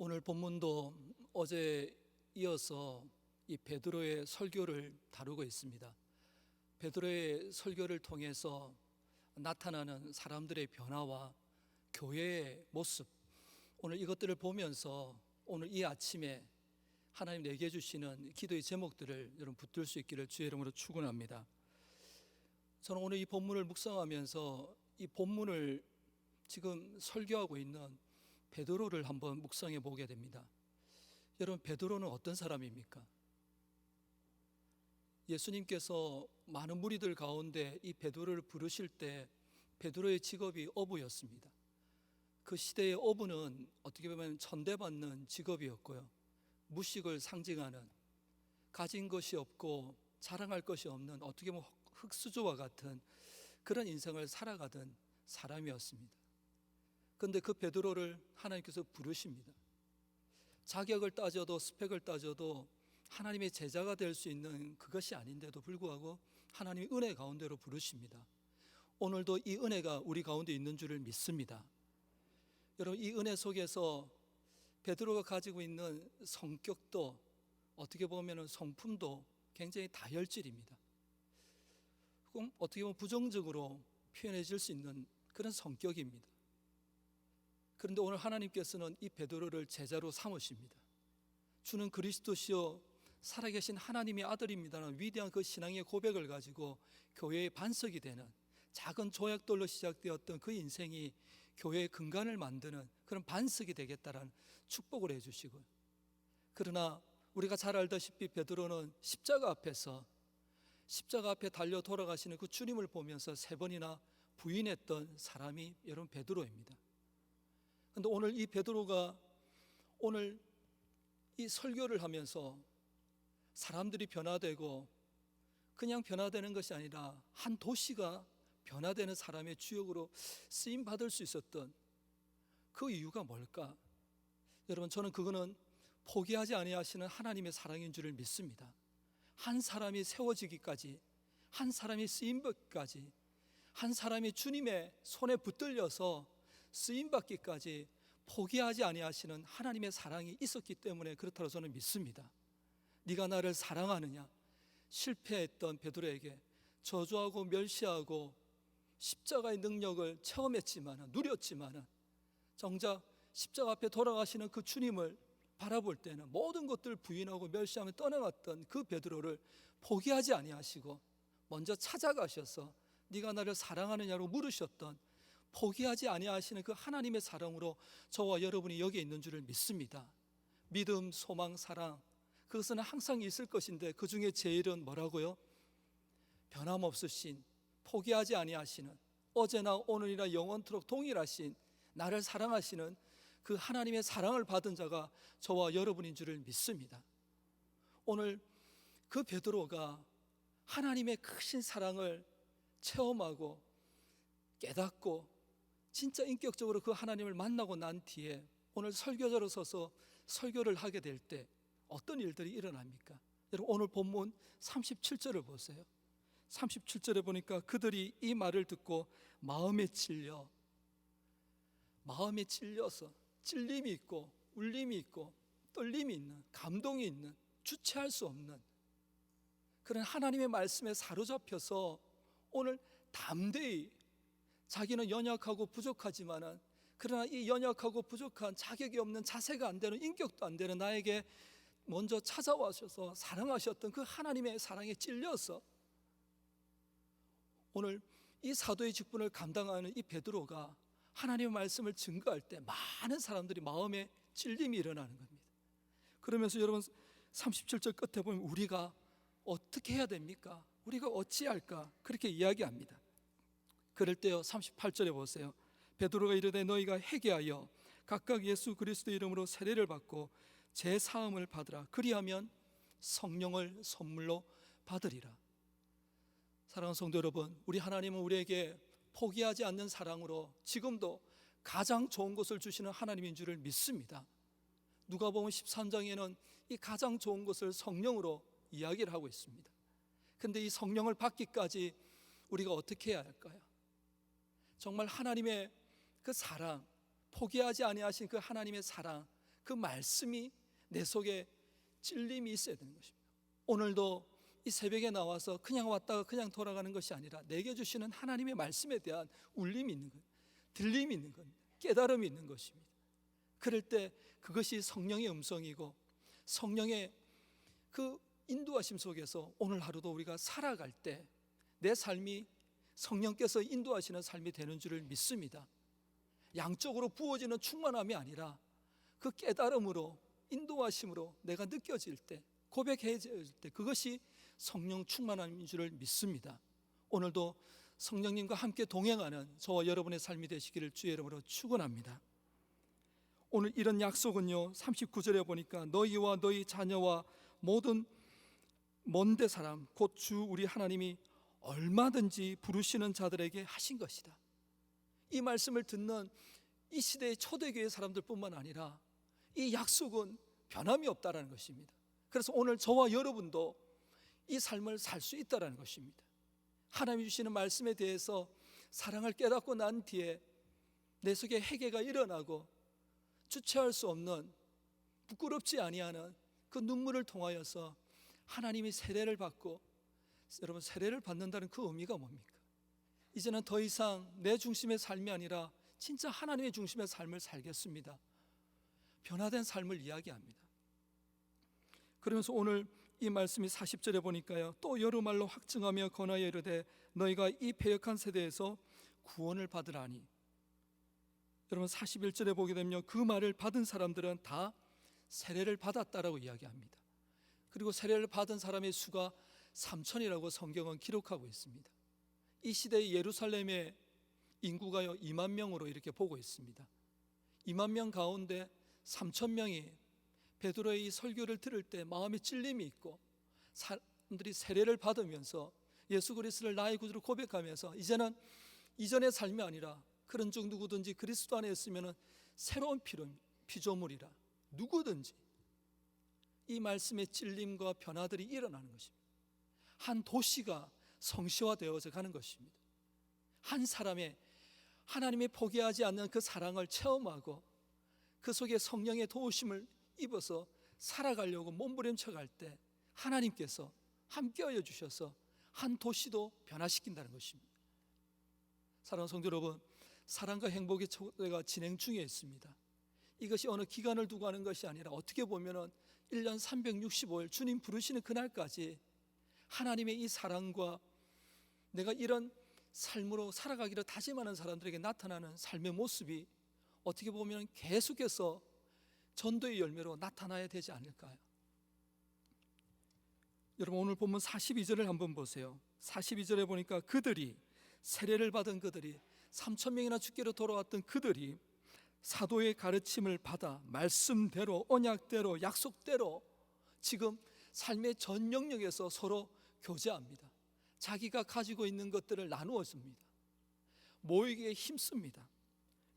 오늘 본문도 어제 이어서 이 베드로의 설교를 다루고 있습니다. 베드로의 설교를 통해서 나타나는 사람들의 변화와 교회의 모습, 오늘 이것들을 보면서 오늘 이 아침에 하나님 내게 주시는 기도의 제목들을 여러분 붙들 수 있기를 주의 이름으로 축원합니다. 저는 오늘 이 본문을 묵상하면서 이 본문을 지금 설교하고 있는 베드로를 한번 묵상해 보게 됩니다. 여러분, 베드로는 어떤 사람입니까? 예수님께서 많은 무리들 가운데 이 베드로를 부르실 때 베드로의 직업이 어부였습니다. 그 시대의 어부는 어떻게 보면 천대받는 직업이었고요, 무식을 상징하는, 가진 것이 없고 자랑할 것이 없는 어떻게 보면 흙수저와 같은 그런 인생을 살아가던 사람이었습니다. 그런데 그 베드로를 하나님께서 부르십니다. 자격을 따져도 스펙을 따져도 하나님의 제자가 될 수 있는 그것이 아닌데도 불구하고 하나님이 은혜 가운데로 부르십니다. 오늘도 이 은혜가 우리 가운데 있는 줄을 믿습니다. 여러분, 이 은혜 속에서 베드로가 가지고 있는 성격도 어떻게 보면 성품도 굉장히 다혈질입니다. 그럼 어떻게 보면 부정적으로 표현해질 수 있는 그런 성격입니다. 그런데 오늘 하나님께서는 이 베드로를 제자로 삼으십니다. 주는 그리스도시요 살아계신 하나님의 아들입니다라는 위대한 그 신앙의 고백을 가지고 교회의 반석이 되는, 작은 조약돌로 시작되었던 그 인생이 교회의 근간을 만드는 그런 반석이 되겠다라는 축복을 해주시고요. 그러나 우리가 잘 알다시피 베드로는 십자가 앞에 달려 돌아가시는 그 주님을 보면서 3번이나 부인했던 사람이 여러분 베드로입니다. 그런데 오늘 이 베드로가 오늘 이 설교를 하면서 사람들이 변화되고 그냥 변화되는 것이 아니라 한 도시가 변화되는 사람의 주역으로 쓰임 받을 수 있었던 그 이유가 뭘까? 여러분, 저는 그거는 포기하지 아니하시는 하나님의 사랑인 줄을 믿습니다. 한 사람이 세워지기까지, 한 사람이 쓰임 받기까지, 한 사람이 주님의 손에 붙들려서 쓰임 받기까지 포기하지 아니하시는 하나님의 사랑이 있었기 때문에 그렇다고 저는 믿습니다. 네가 나를 사랑하느냐? 실패했던 베드로에게 저주하고 멸시하고 십자가의 능력을 체험했지만, 누렸지만 정작 십자가 앞에 돌아가시는 그 주님을 바라볼 때는 모든 것들을 부인하고 멸시하며 떠나갔던 그 베드로를 포기하지 아니하시고 먼저 찾아가셔서 네가 나를 사랑하느냐고 물으셨던, 포기하지 아니하시는 그 하나님의 사랑으로 저와 여러분이 여기에 있는 줄을 믿습니다. 믿음, 소망, 사랑, 그것은 항상 있을 것인데 그 중에 제일은 뭐라고요? 변함없으신, 포기하지 아니하시는, 어제나 오늘이나 영원토록 동일하신, 나를 사랑하시는 그 하나님의 사랑을 받은 자가 저와 여러분인 줄을 믿습니다. 오늘 그 베드로가 하나님의 크신 사랑을 체험하고 깨닫고 진짜 인격적으로 그 하나님을 만나고 난 뒤에 오늘 설교자로 서서 설교를 하게 될 때 어떤 일들이 일어납니까? 여러분, 오늘 본문 37절을 보세요. 37절에 보니까 그들이 이 말을 듣고 마음에 찔려서 찔림이 있고 울림이 있고 떨림이 있는, 감동이 있는, 주체할 수 없는 그런 하나님의 말씀에 사로잡혀서 오늘 담대히, 자기는 연약하고 부족하지만은 그러나 이 연약하고 부족한, 자격이 없는, 자세가 안 되는, 인격도 안 되는 나에게 먼저 찾아와셔서 사랑하셨던 그 하나님의 사랑에 찔려서 오늘 이 사도의 직분을 감당하는 이 베드로가 하나님의 말씀을 증거할 때 많은 사람들이 마음에 찔림이 일어나는 겁니다. 그러면서 여러분 37절 끝에 보면 우리가 어떻게 해야 됩니까? 우리가 어찌할까? 그렇게 이야기합니다. 그럴 때요 38절에 보세요. 베드로가 이르되 너희가 회개하여 각각 예수 그리스도의 이름으로 세례를 받고 제 사함을 받으라. 그리하면 성령을 선물로 받으리라. 사랑하는 성도 여러분, 우리 하나님은 우리에게 포기하지 않는 사랑으로 지금도 가장 좋은 것을 주시는 하나님인 줄을 믿습니다. 누가복음 13장에는 이 가장 좋은 것을 성령으로 이야기를 하고 있습니다. 그런데 이 성령을 받기까지 우리가 어떻게 해야 할까요? 정말 하나님의 그 사랑, 포기하지 아니하신 그 하나님의 사랑, 그 말씀이 내 속에 찔림이 있어야 되는 것입니다. 오늘도 이 새벽에 나와서 그냥 왔다가 그냥 돌아가는 것이 아니라 내게 주시는 하나님의 말씀에 대한 울림이 있는 것, 들림이 있는 것, 깨달음이 있는 것입니다. 그럴 때 그것이 성령의 음성이고 성령의 그 인도하심 속에서 오늘 하루도 우리가 살아갈 때 내 삶이 성령께서 인도하시는 삶이 되는 줄을 믿습니다. 양쪽으로 부어지는 충만함이 아니라 그 깨달음으로 인도하심으로 내가 느껴질 때, 고백해질 때 그것이 성령 충만함인 줄을 믿습니다. 오늘도 성령님과 함께 동행하는 저와 여러분의 삶이 되시기를 주의 이름으로 축원합니다. 오늘 이런 약속은요, 39절에 보니까 너희와 너희 자녀와 모든 먼데 사람 곧 주 우리 하나님이 얼마든지 부르시는 자들에게 하신 것이다. 이 말씀을 듣는 이 시대의 초대교회 사람들뿐만 아니라 이 약속은 변함이 없다라는 것입니다. 그래서 오늘 저와 여러분도 이 삶을 살 수 있다라는 것입니다. 하나님이 주시는 말씀에 대해서 사랑을 깨닫고 난 뒤에 내 속에 회개가 일어나고 주체할 수 없는, 부끄럽지 아니하는 그 눈물을 통하여서 하나님이 세례를 받고, 여러분 세례를 받는다는 그 의미가 뭡니까? 이제는 더 이상 내 중심의 삶이 아니라 진짜 하나님의 중심의 삶을 살겠습니다. 변화된 삶을 이야기합니다. 그러면서 오늘 이 말씀이 40절에 보니까요, 또 여러 말로 확증하며 권하여 이르되 너희가 이 패역한 세대에서 구원을 받으라니. 여러분 41절에 보게 되면 그 말을 받은 사람들은 다 세례를 받았다라고 이야기합니다. 그리고 세례를 받은 사람의 수가 3천이라고 성경은 기록하고 있습니다. 이 시대의 예루살렘의 인구가요 2만 명으로 이렇게 보고 있습니다. 2만 명 가운데 3천 명이 베드로의 이 설교를 들을 때 마음에 찔림이 있고 사람들이 세례를 받으면서 예수 그리스도를 나의 구주로 고백하면서 이제는 이전의 삶이 아니라 그런 중 누구든지 그리스도 안에 있으면 새로운 피조물이라, 누구든지 이 말씀의 찔림과 변화들이 일어나는 것입니다. 한 도시가 성시화되어서 가는 것입니다. 한 사람의 하나님이 포기하지 않는 그 사랑을 체험하고 그 속에 성령의 도우심을 입어서 살아가려고 몸부림쳐 갈 때 하나님께서 함께하여 주셔서 한 도시도 변화시킨다는 것입니다. 사랑하는 성도 여러분, 사랑과 행복의 초대가 진행 중에 있습니다. 이것이 어느 기간을 두고 하는 것이 아니라 어떻게 보면 1년 365일 주님 부르시는 그날까지 하나님의 이 사랑과 내가 이런 삶으로 살아가기를 다짐하는 사람들에게 나타나는 삶의 모습이 어떻게 보면 계속해서 전도의 열매로 나타나야 되지 않을까요? 여러분 오늘 본문 42절을 한번 보세요. 42절에 보니까 그들이, 세례를 받은 그들이, 3천 명이나 주께로 돌아왔던 그들이 사도의 가르침을 받아 말씀대로, 언약대로, 약속대로 지금 삶의 전 영역에서 서로 교제합니다. 자기가 가지고 있는 것들을 나누어 줍니다. 모이기에 힘씁니다.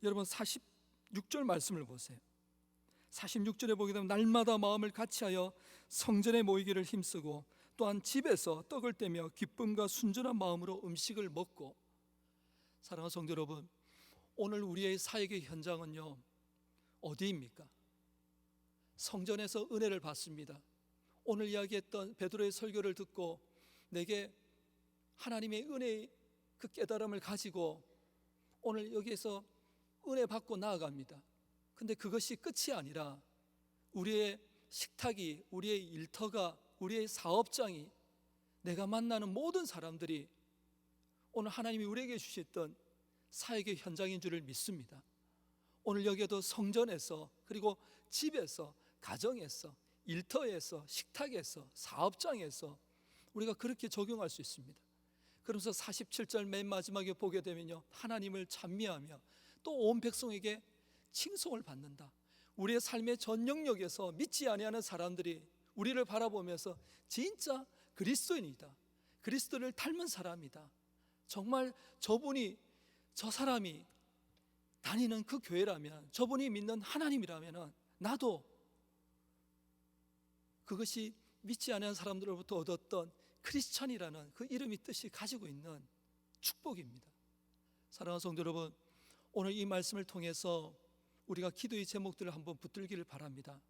여러분 46절 말씀을 보세요. 46절에 보게 되면 날마다 마음을 같이하여 성전에 모이기를 힘쓰고 또한 집에서 떡을 떼며 기쁨과 순전한 마음으로 음식을 먹고. 사랑하는 성도 여러분, 오늘 우리의 사역의 현장은요 어디입니까? 성전에서 은혜를 받습니다. 오늘 이야기했던 베드로의 설교를 듣고 내게 하나님의 은혜의 그 깨달음을 가지고 오늘 여기에서 은혜 받고 나아갑니다. 근데 그것이 끝이 아니라 우리의 식탁이, 우리의 일터가, 우리의 사업장이, 내가 만나는 모든 사람들이 오늘 하나님이 우리에게 주셨던 사역의 현장인 줄을 믿습니다. 오늘 여기에도 성전에서, 그리고 집에서, 가정에서, 일터에서, 식탁에서, 사업장에서 우리가 그렇게 적용할 수 있습니다. 그러면서 47절 맨 마지막에 보게 되면요, 하나님을 찬미하며 또 온 백성에게 칭송을 받는다. 우리의 삶의 전 영역에서 믿지 아니하는 사람들이 우리를 바라보면서 진짜 그리스도인이다, 그리스도를 닮은 사람이다, 정말 저분이, 저 사람이 다니는 그 교회라면, 저분이 믿는 하나님이라면 나도 그것이 믿지 않는 사람들로부터 얻었던 크리스찬이라는 그 이름이 뜻이 가지고 있는 축복입니다. 사랑하는 성도 여러분, 오늘 이 말씀을 통해서 우리가 기도의 제목들을 한번 붙들기를 바랍니다.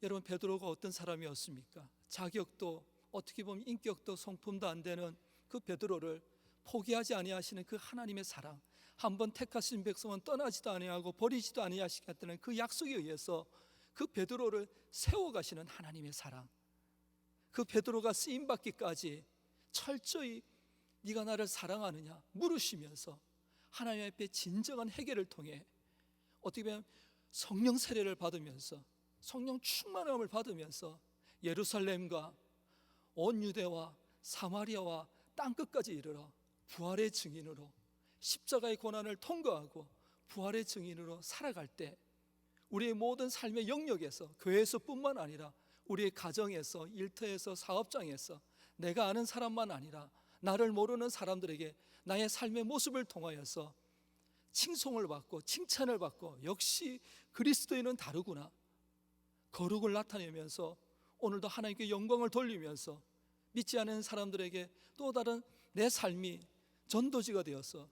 여러분, 베드로가 어떤 사람이었습니까? 자격도 어떻게 보면 인격도 성품도 안 되는 그 베드로를 포기하지 아니하시는 그 하나님의 사랑, 한번 택하신 백성은 떠나지도 아니하고 버리지도 아니하시겠다는 그 약속에 의해서 그 베드로를 세워가시는 하나님의 사랑, 그 베드로가 쓰임받기까지 철저히 네가 나를 사랑하느냐 물으시면서 하나님 앞에 진정한 회개를 통해 어떻게 보면 성령 세례를 받으면서 성령 충만함을 받으면서 예루살렘과 온 유대와 사마리아와 땅끝까지 이르러 부활의 증인으로 십자가의 고난을 통과하고 부활의 증인으로 살아갈 때 우리의 모든 삶의 영역에서, 교회에서뿐만 아니라 우리의 가정에서, 일터에서, 사업장에서 내가 아는 사람만 아니라 나를 모르는 사람들에게 나의 삶의 모습을 통하여서 칭송을 받고 칭찬을 받고 역시 그리스도인은 다르구나, 거룩을 나타내면서 오늘도 하나님께 영광을 돌리면서 믿지 않은 사람들에게 또 다른 내 삶이 전도지가 되어서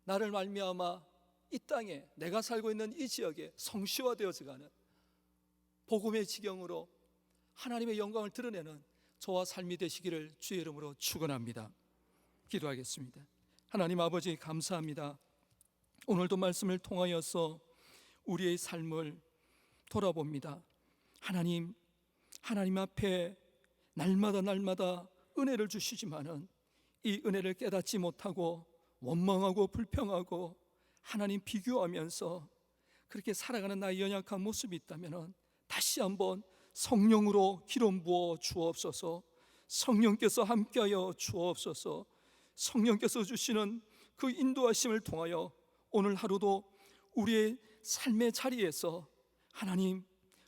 나를 말미암아 이 땅에, 내가 살고 있는 이 지역에 성취화되어져가는 복음의 지경으로 하나님의 영광을 드러내는 저와 삶이 되시기를 주의 이름으로 축원합니다. 기도하겠습니다. 하나님 아버지, 감사합니다. 오늘도 말씀을 통하여서 우리의 삶을 돌아봅니다. 하나님 앞에 날마다 은혜를 주시지만은 이 은혜를 깨닫지 못하고 원망하고 불평하고 하나님 비교하면서 그렇게 살아가는 나의 연약한 모습이 있다면 다시 한번 성령으로 기름 부어 주옵소서. 성령께서 함께하여 주옵소서. 성령께서 주시는 그 인도하심을 통하여 오늘 하루도 우리의 삶의 자리에서 하나님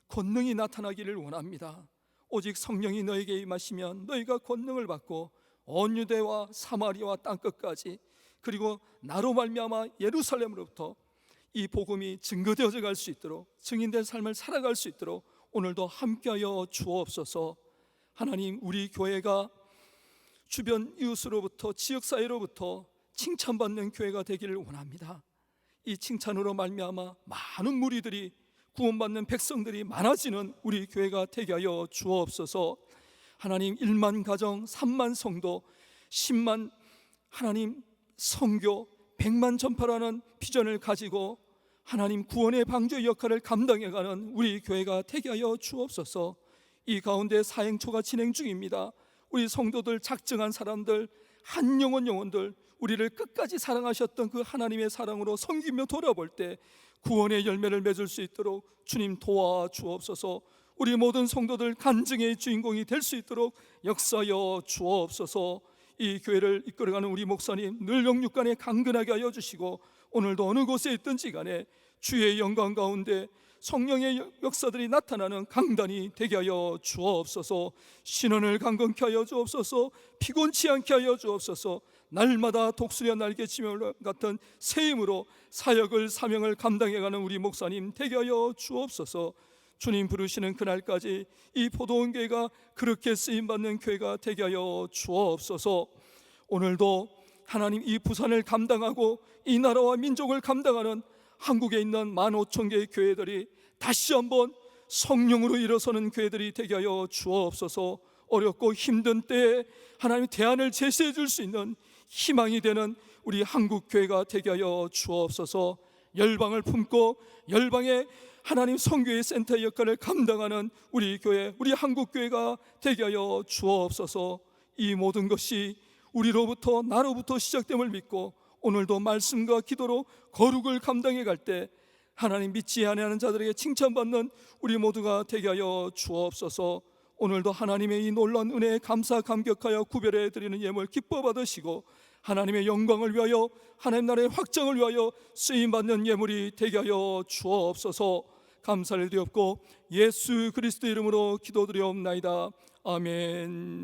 권능이 나타나기를 원합니다. 오직 성령이 너에게 임하시면 너희가 권능을 받고 온 유대와 사마리아와 땅끝까지, 그리고 나로 말미암아 예루살렘으로부터 이 복음이 증거되어져 갈 수 있도록, 증인된 삶을 살아갈 수 있도록 오늘도 함께하여 주옵소서. 하나님, 우리 교회가 주변 이웃으로부터, 지역사회로부터 칭찬받는 교회가 되기를 원합니다. 이 칭찬으로 말미암아 많은 무리들이, 구원받는 백성들이 많아지는 우리 교회가 되게 하여 주옵소서. 하나님, 1만 가정, 3만 성도, 10만 하나님 선교, 100만 전파라는 비전을 가지고 하나님 구원의 방주의 역할을 감당해가는 우리 교회가 되게 하여 주옵소서. 이 가운데 사행초가 진행 중입니다. 우리 성도들, 작정한 사람들, 한 영혼들, 우리를 끝까지 사랑하셨던 그 하나님의 사랑으로 섬기며 돌아볼 때 구원의 열매를 맺을 수 있도록 주님 도와주옵소서. 우리 모든 성도들 간증의 주인공이 될 수 있도록 역사하여 주옵소서. 이 교회를 이끌어가는 우리 목사님 늘 영육간에 강건하게 하여 주시고 오늘도 어느 곳에 있든지 간에 주의 영광 가운데 성령의 역사들이 나타나는 강단이 되게 하여 주옵소서. 신원을 강건케 하여 주옵소서. 피곤치 않게 하여 주옵소서. 날마다 독수리와 날개치며 같은 새 힘으로 사역을, 사명을 감당해가는 우리 목사님 되게 하여 주옵소서. 주님 부르시는 그날까지 이 포도원 교회가 그렇게 쓰임받는 교회가 되게 하여 주옵소서. 오늘도 하나님 이 부산을 감당하고 이 나라와 민족을 감당하는 한국에 있는 15,000개의 교회들이 다시 한번 성령으로 일어서는 교회들이 되게 하여 주옵소서. 어렵고 힘든 때에 하나님 대안을 제시해 줄 수 있는 희망이 되는 우리 한국 교회가 되게 하여 주옵소서. 열방을 품고 열방의 하나님 선교의 센터 역할을 감당하는 우리 교회, 우리 한국 교회가 되게 하여 주옵소서. 이 모든 것이 우리로부터, 나로부터 시작됨을 믿고 오늘도 말씀과 기도로 거룩을 감당해 갈 때 하나님 믿지 아니하는 자들에게 칭찬받는 우리 모두가 되게 하여 주옵소서. 오늘도 하나님의 이 놀라운 은혜에 감사 감격하여 구별해 드리는 예물 기뻐 받으시고 하나님의 영광을 위하여, 하나님 나라의 확장을 위하여 쓰임받는 예물이 되게 하여 주옵소서. 감사를 드렸고 예수 그리스도 이름으로 기도드리옵나이다. 아멘.